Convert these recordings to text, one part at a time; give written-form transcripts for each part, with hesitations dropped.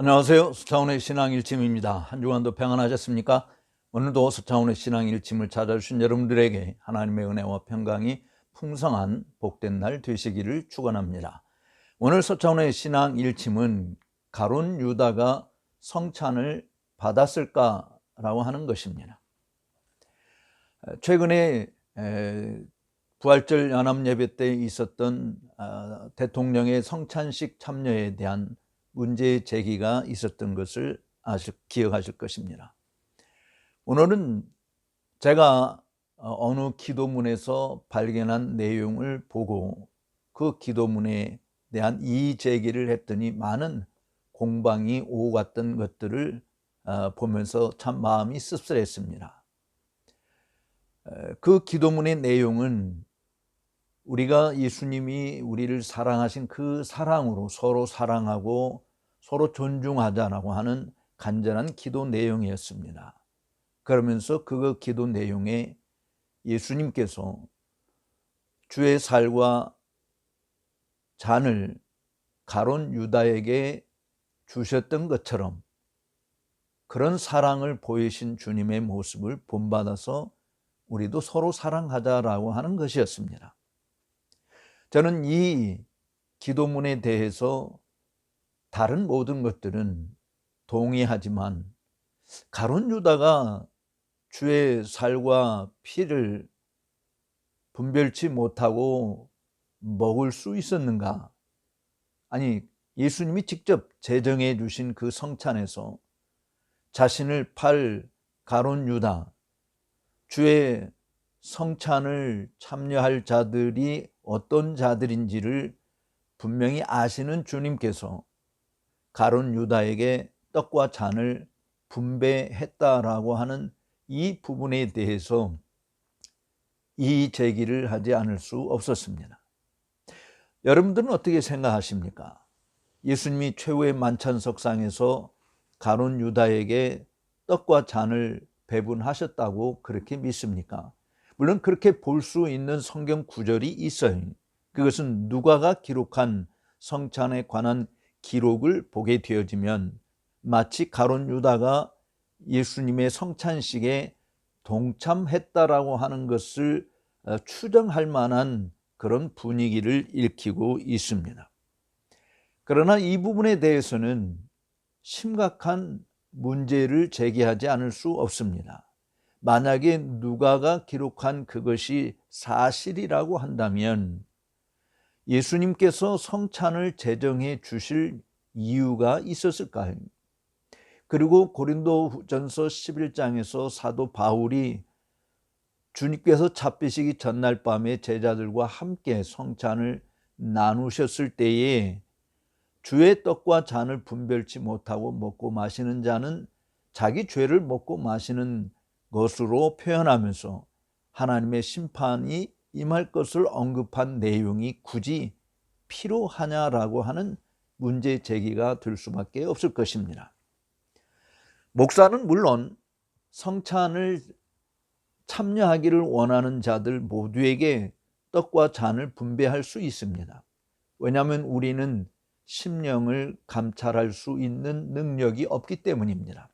안녕하세요. 서창훈의 신앙일침입니다. 한 주간도 평안하셨습니까? 오늘도 서창훈의 신앙일침을 찾아주신 여러분들에게 하나님의 은혜와 평강이 풍성한 복된 날 되시기를 축원합니다. 오늘 서창훈의 신앙일침은 가룟 유다가 성찬을 받았을까라고 하는 것입니다. 최근에 부활절 연합예배 때 있었던 대통령의 성찬식 참여에 대한 문제 제기가 있었던 것을 기억하실 것입니다. 오늘은 제가 어느 기도문에서 발견한 내용을 보고 그 기도문에 대한 이의 제기를 했더니 많은 공방이 오고 갔던 것들을 보면서 참 마음이 씁쓸했습니다. 그 기도문의 내용은 우리가 예수님이 우리를 사랑하신 그 사랑으로 서로 사랑하고 서로 존중하자라고 하는 간절한 기도 내용이었습니다. 그러면서 그 기도 내용에 예수님께서 주의 살과 잔을 가룟 유다에게 주셨던 것처럼 그런 사랑을 보이신 주님의 모습을 본받아서 우리도 서로 사랑하자라고 하는 것이었습니다. 저는 이 기도문에 대해서 다른 모든 것들은 동의하지만 가룟 유다가 주의 살과 피를 분별치 못하고 먹을 수 있었는가? 아니, 예수님이 직접 제정해 주신 그 성찬에서 자신을 팔 가룟 유다, 주의 성찬을 참여할 자들이 어떤 자들인지를 분명히 아시는 주님께서 가룟 유다에게 떡과 잔을 분배했다라고 하는 이 부분에 대해서 이의 제기를 하지 않을 수 없었습니다. 여러분들은 어떻게 생각하십니까? 예수님이 최후의 만찬석상에서 가룟 유다에게 떡과 잔을 배분하셨다고 그렇게 믿습니까? 물론 그렇게 볼 수 있는 성경 구절이 있어요. 그것은 누가가 기록한 성찬에 관한 기록을 보게 되어지면 마치 가룟 유다가 예수님의 성찬식에 동참했다라고 하는 것을 추정할 만한 그런 분위기를 일으키고 있습니다. 그러나 이 부분에 대해서는 심각한 문제를 제기하지 않을 수 없습니다. 만약에 누가가 기록한 그것이 사실이라고 한다면 예수님께서 성찬을 제정해 주실 이유가 있었을까요? 그리고 고린도전서 11장에서 사도 바울이 주님께서 잡히시기 전날 밤에 제자들과 함께 성찬을 나누셨을 때에 주의 떡과 잔을 분별치 못하고 먹고 마시는 자는 자기 죄를 먹고 마시는 것으로 표현하면서 하나님의 심판이 임할 것을 언급한 내용이 굳이 필요하냐라고 하는 문제 제기가 될 수밖에 없을 것입니다. 목사는 물론 성찬을 참여하기를 원하는 자들 모두에게 떡과 잔을 분배할 수 있습니다. 왜냐하면 우리는 심령을 감찰할 수 있는 능력이 없기 때문입니다.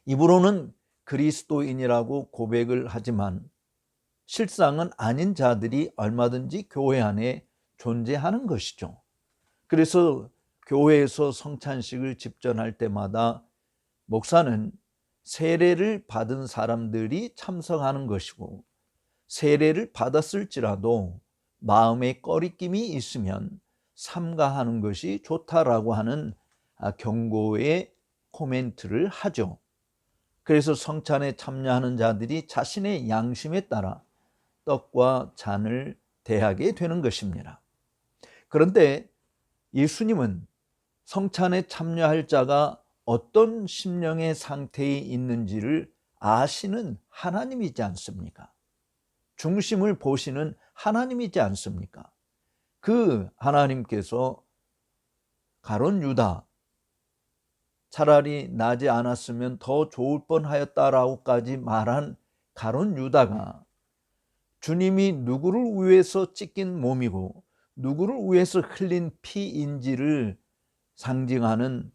입으로는 그리스도인이라고 고백을 하지만 실상은 아닌 자들이 얼마든지 교회 안에 존재하는 것이죠. 그래서 교회에서 성찬식을 집전할 때마다 목사는 세례를 받은 사람들이 참석하는 것이고, 세례를 받았을지라도 마음에 꺼리낌이 있으면 삼가하는 것이 좋다라고 하는 경고의 코멘트를 하죠. 그래서 성찬에 참여하는 자들이 자신의 양심에 따라 떡과 잔을 대하게 되는 것입니다. 그런데 예수님은 성찬에 참여할 자가 어떤 심령의 상태에 있는지를 아시는 하나님이지 않습니까? 중심을 보시는 하나님이지 않습니까? 그 하나님께서 가룟 유다, 차라리 나지 않았으면 더 좋을 뻔하였다라고까지 말한 가룟 유다가 주님이 누구를 위해서 찢긴 몸이고 누구를 위해서 흘린 피인지를 상징하는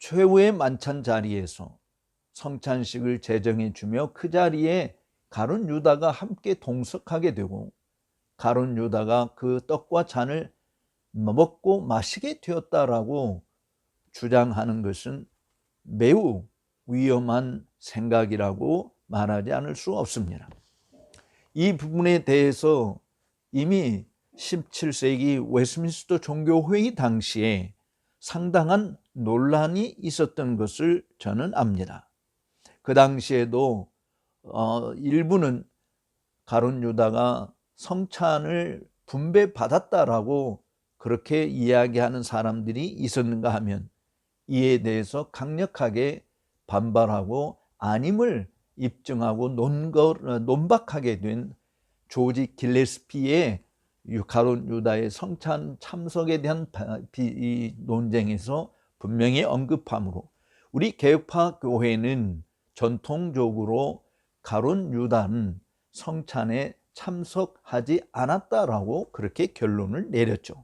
최후의 만찬 자리에서 성찬식을 제정해 주며 그 자리에 가룟 유다가 함께 동석하게 되고 가룟 유다가 그 떡과 잔을 먹고 마시게 되었다라고 주장하는 것은 매우 위험한 생각이라고 말하지 않을 수 없습니다. 이 부분에 대해서 이미 17세기 웨스민스터 종교회의 당시에 상당한 논란이 있었던 것을 저는 압니다. 그 당시에도 일부는 가룟 유다가 성찬을 분배받았다라고 그렇게 이야기하는 사람들이 있었는가 하면 이에 대해서 강력하게 반발하고 아님을 입증하고 논박하게 된 조지 길레스피의 가룟 유다의 성찬 참석에 대한 논쟁에서 분명히 언급하므로 우리 개혁파 교회는 전통적으로 가룟 유다는 성찬에 참석하지 않았다라고 그렇게 결론을 내렸죠.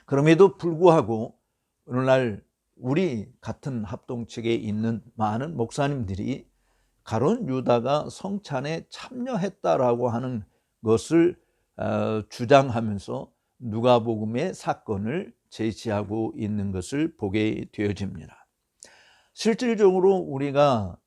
그럼에도 불구하고 오늘날 우리 같은 합동측에 있는 많은 목사님들이 가룟 유다가 성찬에 참여했다라고 하는 것을 주장하면서 누가복음의 사건을 제시하고 있는 것을 보게 되어집니다. 실질적으로 우리가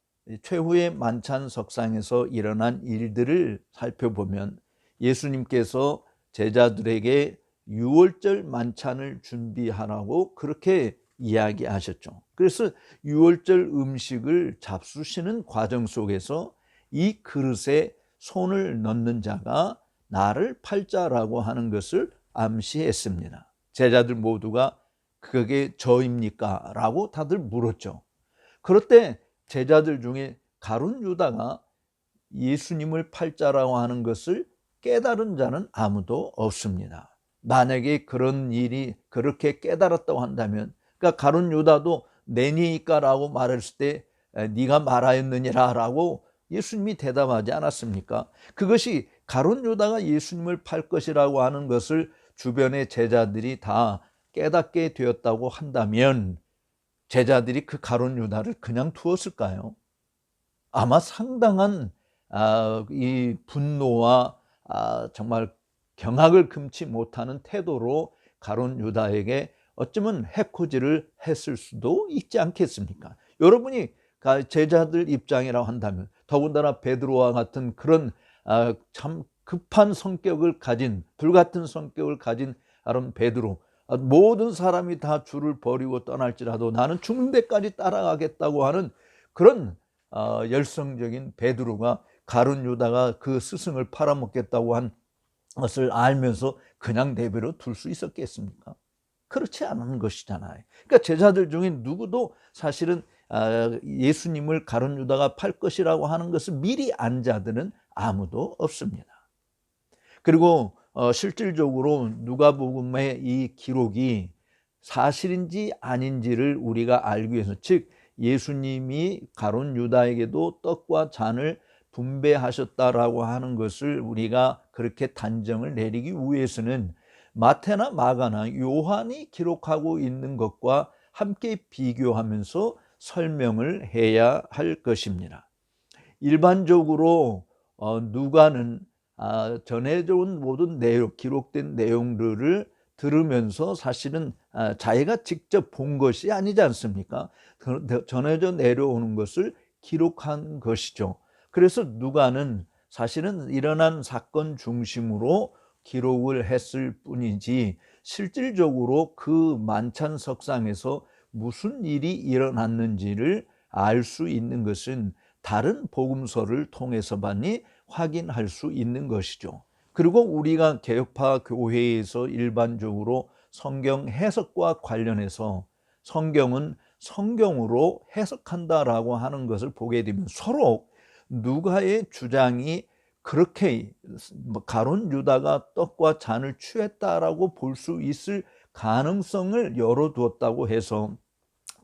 최후의 만찬 석상에서 일어난 일들을 살펴보면 예수님께서 제자들에게 유월절 만찬을 준비하라고 그렇게 이야기하셨죠. 그래서 유월절 음식을 잡수시는 과정 속에서 이 그릇에 손을 넣는 자가 나를 팔 자라고 하는 것을 암시했습니다. 제자들 모두가 그게 저입니까? 라고 다들 물었죠. 그럴 때 제자들 중에 가룟 유다가 예수님을 팔 자라고 하는 것을 깨달은 자는 아무도 없습니다. 만약에 그런 일이 그렇게 깨달았다고 한다면, 그러니까 가룟 유다도 내니까라고 말했을 때 네가 말하였느니라라고 예수님이 대답하지 않았습니까? 그것이 가룟 유다가 예수님을 팔 것이라고 하는 것을 주변의 제자들이 다 깨닫게 되었다고 한다면 제자들이 그 가룟 유다를 그냥 두었을까요? 아마 상당한 이 분노와 정말 경악을 금치 못하는 태도로 가룟 유다에게 어쩌면 해코지를 했을 수도 있지 않겠습니까? 여러분이 제자들 입장이라고 한다면 더군다나 베드로와 같은 그런 참 급한 성격을 가진 불같은 성격을 가진 베드로, 모든 사람이 다 주를 버리고 떠날지라도 나는 죽는 데까지 따라가겠다고 하는 그런 열성적인 베드로가 가룟 유다가 그 스승을 팔아먹겠다고 한 것을 알면서 그냥 내버려 둘 수 있었겠습니까? 그렇지 않은 것이잖아요. 그러니까 제자들 중에 누구도 사실은 예수님을 가룟 유다가 팔 것이라고 하는 것을 미리 안 자들은 아무도 없습니다. 그리고 실질적으로 누가복음의 이 기록이 사실인지 아닌지를 우리가 알기 위해서, 즉 예수님이 가룟 유다에게도 떡과 잔을 분배하셨다라고 하는 것을 우리가 그렇게 단정을 내리기 위해서는 마태나 마가나 요한이 기록하고 있는 것과 함께 비교하면서 설명을 해야 할 것입니다. 일반적으로 누가는 전해져 온 모든 내용, 기록된 내용들을 들으면서 사실은 자기가 직접 본 것이 아니지 않습니까? 전해져 내려오는 것을 기록한 것이죠. 그래서 누가는 사실은 일어난 사건 중심으로 기록을 했을 뿐이지 실질적으로 그 만찬 석상에서 무슨 일이 일어났는지를 알 수 있는 것은 다른 복음서를 통해서만이 확인할 수 있는 것이죠. 그리고 우리가 개혁파 교회에서 일반적으로 성경 해석과 관련해서 성경은 성경으로 해석한다라고 하는 것을 보게 되면 서로 누가의 주장이 그렇게 가룟 유다가 떡과 잔을 취했다라고 볼 수 있을 가능성을 열어두었다고 해서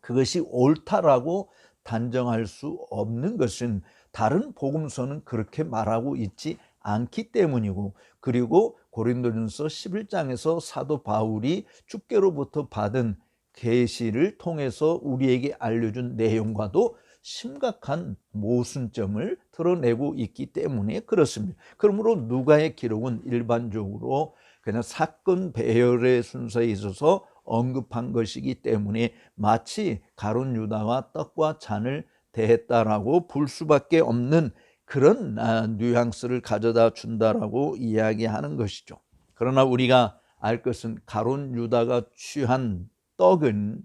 그것이 옳다라고 단정할 수 없는 것은 다른 복음서는 그렇게 말하고 있지 않기 때문이고, 그리고 고린도전서 11장에서 사도 바울이 주께로부터 받은 계시를 통해서 우리에게 알려준 내용과도 심각한 모순점을 드러내고 있기 때문에 그렇습니다. 그러므로 누가의 기록은 일반적으로 그냥 사건 배열의 순서에 있어서 언급한 것이기 때문에 마치 가룟 유다가 떡과 잔을 대했다라고 볼 수밖에 없는 그런 뉘앙스를 가져다 준다라고 이야기하는 것이죠. 그러나 우리가 알 것은 가룟 유다가 취한 떡은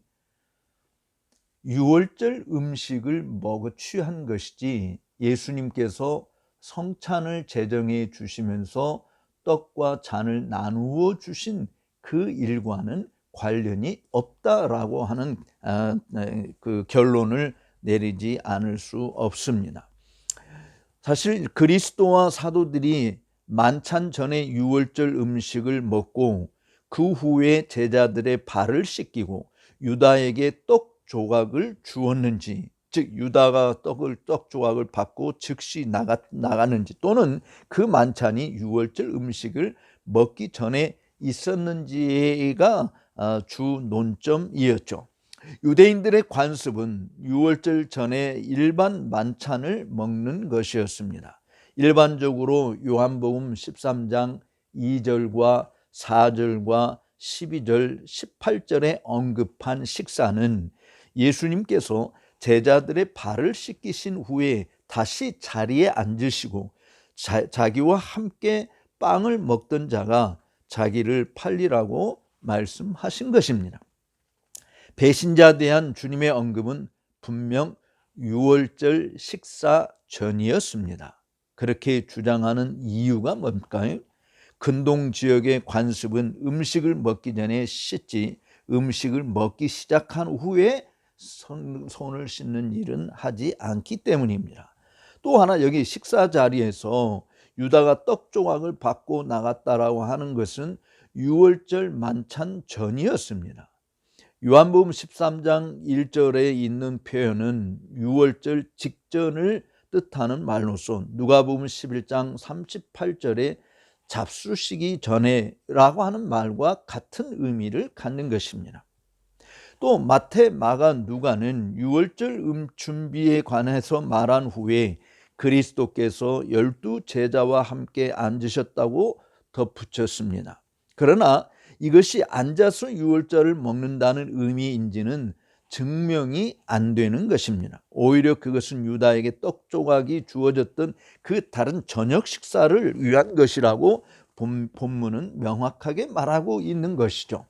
유월절 음식을 먹어 취한 것이지 예수님께서 성찬을 제정해 주시면서 떡과 잔을 나누어 주신 그 일과는 관련이 없다라고 하는 그 결론을 내리지 않을 수 없습니다. 사실 그리스도와 사도들이 만찬 전에 유월절 음식을 먹고 그 후에 제자들의 발을 씻기고 유다에게 떡 조각을 주었는지, 즉 유다가 떡 조각을 받고 즉시 나갔는지, 또는 그 만찬이 유월절 음식을 먹기 전에 있었는지가 주 논점이었죠. 유대인들의 관습은 유월절 전에 일반 만찬을 먹는 것이었습니다. 일반적으로 요한복음 13장 2절과 4절과 12절, 18절에 언급한 식사는 예수님께서 제자들의 발을 씻기신 후에 다시 자리에 앉으시고 자기와 함께 빵을 먹던 자가 자기를 팔리라고 말씀하신 것입니다. 배신자에 대한 주님의 언급은 분명 유월절 식사 전이었습니다. 그렇게 주장하는 이유가 뭘까요? 근동 지역의 관습은 음식을 먹기 전에 씻지 음식을 먹기 시작한 후에 손을 씻는 일은 하지 않기 때문입니다. 또 하나, 여기 식사 자리에서 유다가 떡 조각을 받고 나갔다라고 하는 것은 유월절 만찬 전이었습니다. 요한복음 13장 1절에 있는 표현은 유월절 직전을 뜻하는 말로서 누가복음 11장 38절에 잡수시기 전에라고 하는 말과 같은 의미를 갖는 것입니다. 또 마태, 마가, 누가는 유월절 준비에 관해서 말한 후에 그리스도께서 12 제자와 함께 앉으셨다고 덧붙였습니다. 그러나 이것이 앉아서 유월절을 먹는다는 의미인지는 증명이 안 되는 것입니다. 오히려 그것은 유다에게 떡 조각이 주어졌던 그 다른 저녁 식사를 위한 것이라고 본문은 명확하게 말하고 있는 것이죠.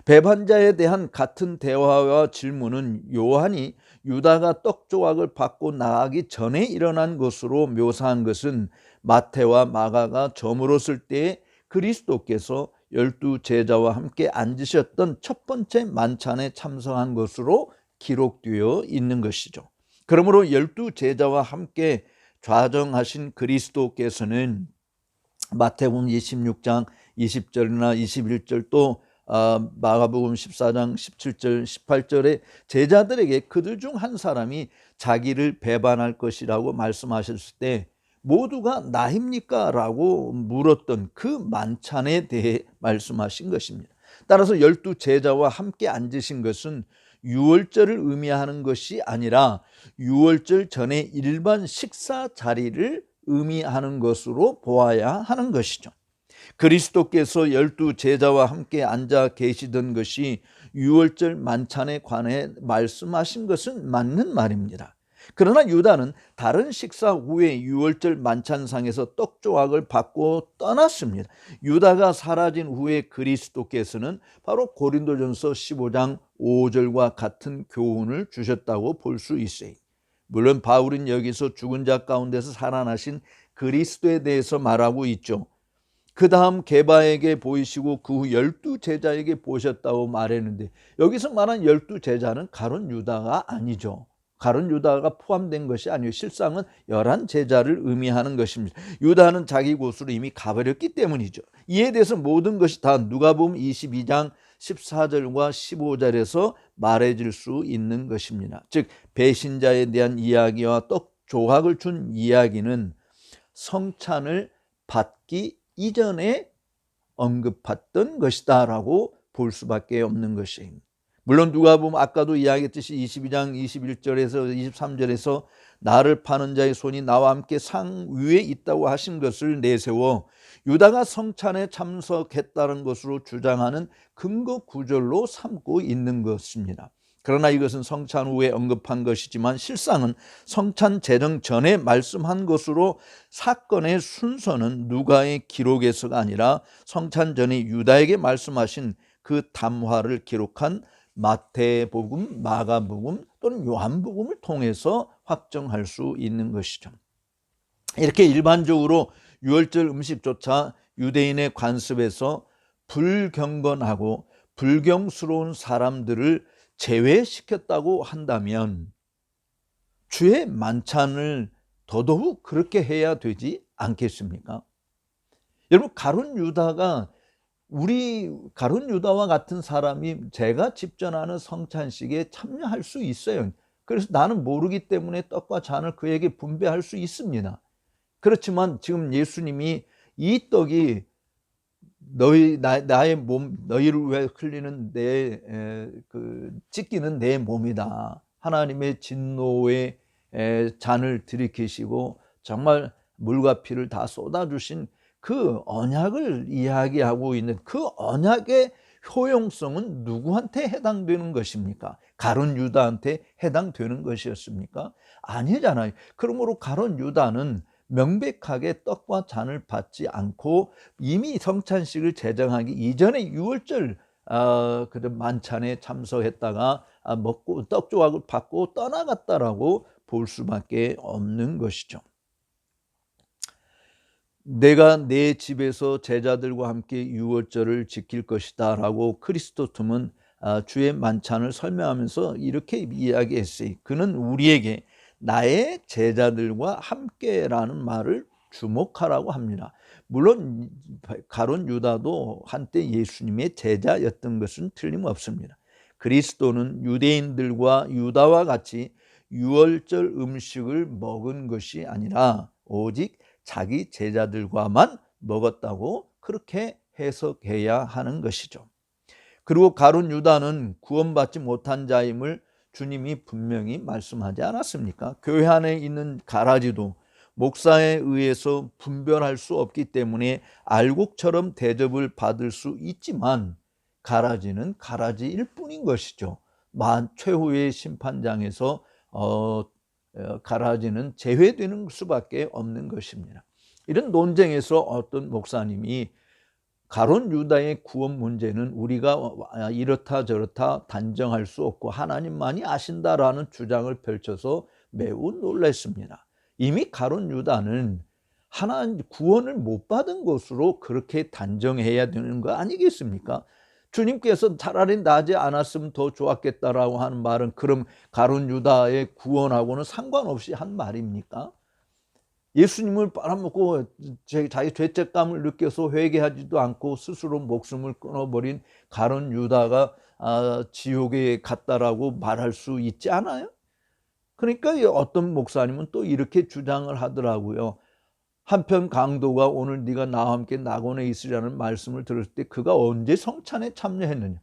배반자에 대한 같은 대화와 질문은 요한이 유다가 떡 조각을 받고 나가기 전에 일어난 것으로 묘사한 것은 마태와 마가가 저물었을 때에 그리스도께서 12 제자와 함께 앉으셨던 첫 번째 만찬에 참석한 것으로 기록되어 있는 것이죠. 그러므로 12 제자와 함께 좌정하신 그리스도께서는 마태복음 26장 20절이나 21절, 또 마가복음 14장 17절 18절에 제자들에게 그들 중 한 사람이 자기를 배반할 것이라고 말씀하셨을 때 모두가 나입니까? 라고 물었던 그 만찬에 대해 말씀하신 것입니다. 따라서 12 제자와 함께 앉으신 것은 유월절을 의미하는 것이 아니라 유월절 전에 일반 식사 자리를 의미하는 것으로 보아야 하는 것이죠. 그리스도께서 12 제자와 함께 앉아 계시던 것이 유월절 만찬에 관해 말씀하신 것은 맞는 말입니다. 그러나 유다는 다른 식사 후에 유월절 만찬상에서 떡 조각을 받고 떠났습니다. 유다가 사라진 후에 그리스도께서는 바로 고린도전서 15장 5절과 같은 교훈을 주셨다고 볼 수 있어요. 물론 바울은 여기서 죽은 자 가운데서 살아나신 그리스도에 대해서 말하고 있죠. 그 다음 게바에게 보이시고 그 후 12 제자에게 보셨다고 말했는데, 여기서 말한 12 제자는 가룟 유다가 아니죠. 가룟 유다가 포함된 것이 아니고 실상은 11 제자를 의미하는 것입니다. 유다는 자기 곳으로 이미 가버렸기 때문이죠. 이에 대해서 모든 것이 다 누가복음 22장 14절과 15절에서 말해질 수 있는 것입니다. 즉 배신자에 대한 이야기와 떡 조각을 준 이야기는 성찬을 받기 이전에 언급했던 것이다 라고 볼 수밖에 없는 것입니다. 물론 누가 보면 아까도 이야기했듯이 22장 21절에서 23절에서 나를 파는 자의 손이 나와 함께 상 위에 있다고 하신 것을 내세워 유다가 성찬에 참석했다는 것으로 주장하는 근거 구절로 삼고 있는 것입니다. 그러나 이것은 성찬 후에 언급한 것이지만 실상은 성찬 제정 전에 말씀한 것으로 사건의 순서는 누가의 기록에서가 아니라 성찬 전에 유다에게 말씀하신 그 담화를 기록한 마태복음, 마가복음 또는 요한복음을 통해서 확정할 수 있는 것이죠. 이렇게 일반적으로 유월절 음식조차 유대인의 관습에서 불경건하고 불경스러운 사람들을 제외시켰다고 한다면 주의 만찬을 더더욱 그렇게 해야 되지 않겠습니까? 여러분, 가룟 유다와 같은 사람이 제가 집전하는 성찬식에 참여할 수 있어요. 그래서 나는 모르기 때문에 떡과 잔을 그에게 분배할 수 있습니다. 그렇지만 지금 예수님이 이 떡이 나의 몸, 너희를 위해 흘리는 찢기는 내 몸이다. 하나님의 진노의 잔을 들이키시고 정말 물과 피를 다 쏟아주신 그 언약을 이야기하고 있는 그 언약의 효용성은 누구한테 해당되는 것입니까? 가룟 유다한테 해당되는 것이었습니까? 아니잖아요. 그러므로 가룟 유다는 명백하게 떡과 잔을 받지 않고 이미 성찬식을 제정하기 이전에 유월절 만찬에 참석했다가 먹고 떡 조각을 받고 떠나갔다라고 볼 수밖에 없는 것이죠. 내가 내 집에서 제자들과 함께 유월절을 지킬 것이다 라고 크리스토툼은 주의 만찬을 설명하면서 이렇게 이야기했어요. 그는 우리에게 나의 제자들과 함께라는 말을 주목하라고 합니다. 물론 가룟 유다도 한때 예수님의 제자였던 것은 틀림없습니다. 그리스도는 유대인들과 유다와 같이 유월절 음식을 먹은 것이 아니라 오직 자기 제자들과만 먹었다고 그렇게 해석해야 하는 것이죠. 그리고 가룟 유다는 구원받지 못한 자임을 주님이 분명히 말씀하지 않았습니까? 교회 안에 있는 가라지도 목사에 의해서 분별할 수 없기 때문에 알곡처럼 대접을 받을 수 있지만 가라지는 가라지일 뿐인 것이죠. 최후의 심판장에서 가라지는 제외되는 수밖에 없는 것입니다. 이런 논쟁에서 어떤 목사님이 가룟 유다의 구원 문제는 우리가 이렇다 저렇다 단정할 수 없고 하나님만이 아신다라는 주장을 펼쳐서 매우 놀랐습니다. 이미 가룟 유다는 하나님 구원을 못 받은 것으로 그렇게 단정해야 되는 거 아니겠습니까? 주님께서 차라리 나지 않았으면 더 좋았겠다라고 하는 말은 그럼 가룟 유다의 구원하고는 상관없이 한 말입니까? 예수님을 빨아먹고 자기 죄책감을 느껴서 회개하지도 않고 스스로 목숨을 끊어버린 가룟 유다가 지옥에 갔다라고 말할 수 있지 않아요? 그러니까 어떤 목사님은 또 이렇게 주장을 하더라고요. 한편 강도가 오늘 네가 나와 함께 낙원에 있으라는 말씀을 들었을 때 그가 언제 성찬에 참여했느냐.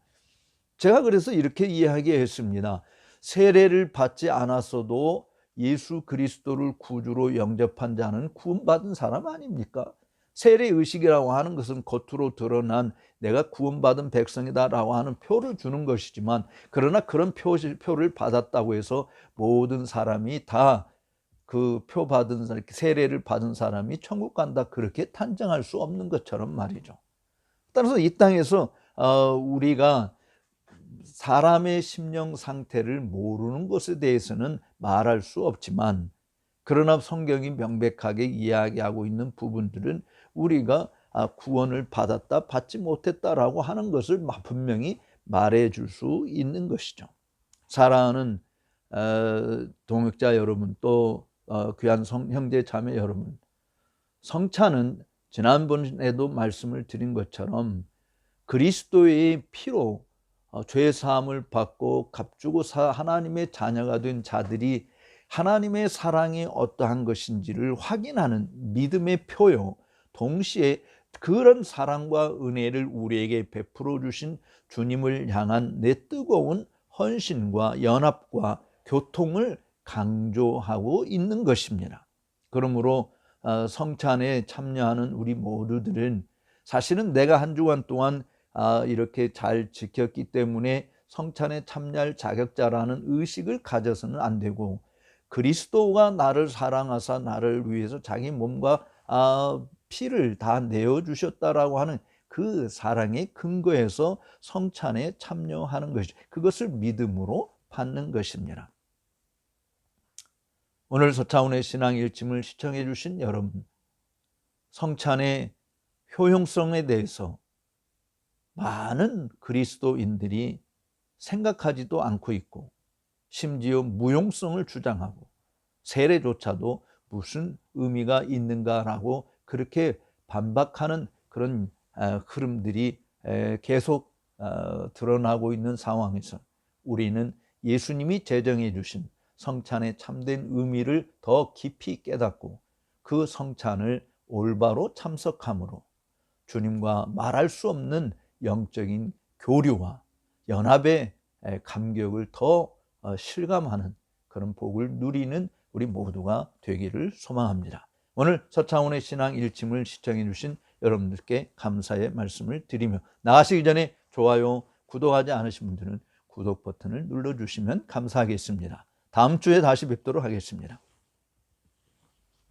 제가 그래서 이렇게 이야기했습니다. 세례를 받지 않았어도 예수 그리스도를 구주로 영접한 자는 구원받은 사람 아닙니까? 세례의식이라고 하는 것은 겉으로 드러난 내가 구원받은 백성이다라고 하는 표를 주는 것이지만 그러나 그런 표를 받았다고 해서 모든 사람이 다 그 표 받은 세례를 받은 사람이 천국 간다 그렇게 단정할 수 없는 것처럼 말이죠. 따라서 이 땅에서 우리가 사람의 심령 상태를 모르는 것에 대해서는 말할 수 없지만 그러나 성경이 명백하게 이야기하고 있는 부분들은 우리가 구원을 받았다 받지 못했다라고 하는 것을 분명히 말해줄 수 있는 것이죠. 사랑하는 동역자 여러분 또 귀한 형제 자매 여러분, 성찬은 지난번에도 말씀을 드린 것처럼 그리스도의 피로 죄 사함을 받고 값주고 하나님의 자녀가 된 자들이 하나님의 사랑이 어떠한 것인지를 확인하는 믿음의 표요. 동시에 그런 사랑과 은혜를 우리에게 베풀어 주신 주님을 향한 내 뜨거운 헌신과 연합과 교통을 강조하고 있는 것입니다. 그러므로 성찬에 참여하는 우리 모두들은 사실은 내가 한 주간 동안 이렇게 잘 지켰기 때문에 성찬에 참여할 자격자라는 의식을 가져서는 안 되고, 그리스도가 나를 사랑하사 나를 위해서 자기 몸과 피를 다 내어주셨다라고 하는 그 사랑의 근거에서 성찬에 참여하는 것이죠. 그것을 믿음으로 받는 것입니다. 오늘 서차원의 신앙 일침을 시청해 주신 여러분, 성찬의 효용성에 대해서 많은 그리스도인들이 생각하지도 않고 있고, 심지어 무용성을 주장하고 세례조차도 무슨 의미가 있는가라고 그렇게 반박하는 그런 흐름들이 계속 드러나고 있는 상황에서 우리는 예수님이 제정해 주신 성찬의 참된 의미를 더 깊이 깨닫고 그 성찬을 올바로 참석함으로 주님과 말할 수 없는 영적인 교류와 연합의 감격을 더 실감하는 그런 복을 누리는 우리 모두가 되기를 소망합니다. 오늘 서창훈의 신앙 일침을 시청해 주신 여러분들께 감사의 말씀을 드리며, 나가시기 전에 좋아요, 구독하지 않으신 분들은 구독 버튼을 눌러주시면 감사하겠습니다. 다음 주에 다시 뵙도록 하겠습니다.